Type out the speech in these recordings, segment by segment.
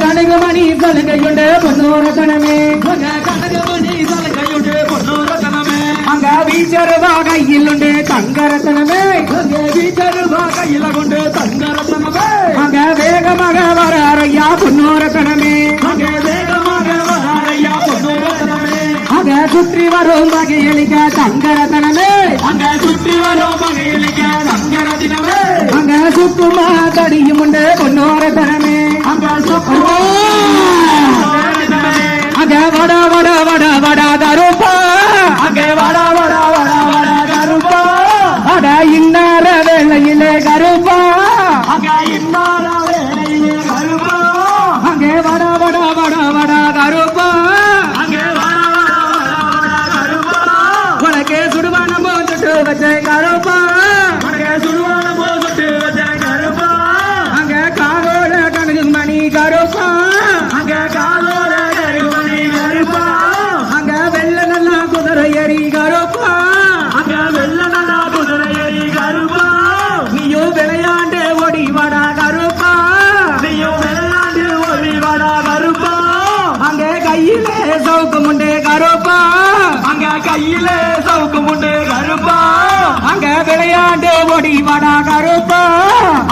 கனகமணி சலுகையுண்டு பொன்னோரத்தனமே அங்க வீச்சருவா கையில் உண்டு தங்கரத்தனமே கையில கொண்டு தங்கரத்தனமே அங்க வேகமாக வராரையா பொன்னோரத்தனமே வேகமாக வராரையா பொன்னோரத்தனமே அங்க சுற்றி வரும் வகையளிக்க தங்கரத்தனமே அங்க சுற்றி வரும் வகையளிக்க தங்கரத்தினமே அங்க சுக்குமா தடியும் உண்டு பொன்னோரத்தனமே அங்க சுக்குமா அங்க வட வட வட வட கருப்பா அங்க வட வட வட வட கருப்பா அட இன்னார வேளையிலே கருப்பா அங்க இன்னார வேளையிலே கருப்பா அங்க வட வட வட வட கருப்பா அங்க வட வட வட கருப்பா உனக்கு சுடுவான போட்டு வச்ச கருப்பா உனக்கு சுடுவான போட்டு வச்ச கருப்பா அங்க காதோட கணக்கு மணி கருப்பா அங்க காதோட குதிரையரி கருப்பா அங்க வெள்ள நல்லா குதிரையரி கருப்பா நீயோ விளையாண்டு ஓடி வாடா கருப்பா நீயோ விளையாண்டு ஓடி வாடா கருப்பா அங்க கையிலே சவுக்கு முண்டே கருப்பா அங்க கையிலே சவுக்கு முண்டே கருப்பா அங்க விளையாண்டு ஓடி வாடா கருப்பா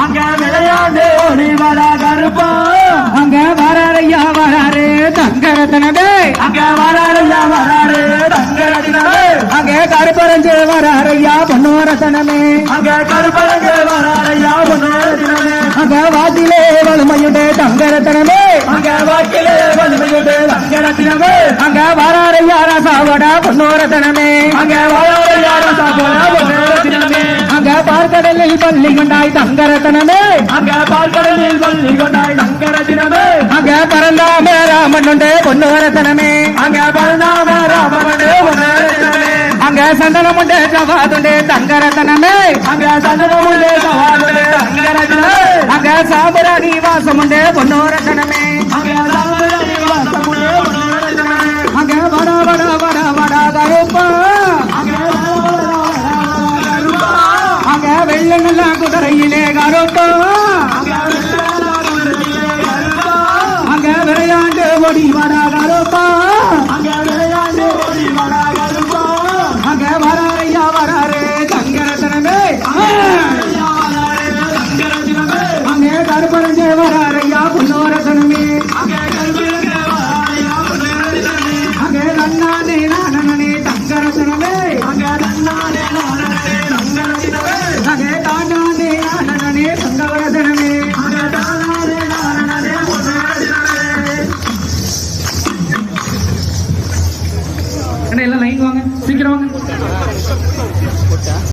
அங்க விளையாண்டு ஓடி வாடா கருப்பா அங்க வராரையா வராரு தங்கரத்தனமே அங்க வராரையா வராரு தங்கரத்தனமே அங்க கருப்பரஞ்சு வராரையா பொன்னோரத்தனமே அங்க கருப்பரஞ்சு வராரையா பொன்னோரத்தனமே அங்க வாத்திலே வலுமையுண்டு தங்கரத்தனமே அங்க வாக்கிலே வலுமையுண்டு தங்கரத்தனமே அங்க வராரையா ரசாவட பொன்னோரத்தனமே அங்க வராரையா ரசாவட பொன்னோரத்தனமே அங்க பார்க்கடலில் பள்ளி கொண்டாய் தங்கரத்தனமே அங்க பார்க்கடலில் பள்ளி கொண்டாய் தங்கரத்தனமே அங்க பரந்தாம ராமனுண்டு பொன்னோரத்தனமே அங்க பரந்தாம ராமனுண்டு பொன்னோரத்தனமே அங்க சந்தனமுண்டு சவாதுண்டு தங்கரத்தனமே அங்க சந்தனமுண்டு சவாதுண்டு தங்கரத்தனமே அங்க சாம்பராணி வாசமுண்டு பொன்னோரத்தனமே அங்க சாம்பராணி வாசமுண்டு பொன்னோரத்தனமே அங்க வட வட வட வட கருப்பா அங்க வெள்ள நல்ல குதிரையிலே கருப்பா அங்க விளையாண்டு ஓடி வாடா கருப்பா அங்க விளையாண்டு ஓடி வாடா கருப்பா அங்க வராரையா வராரு தங்கரத்தனமே அங்க கருப்பரஞ்சே வராரையா பொன்னோ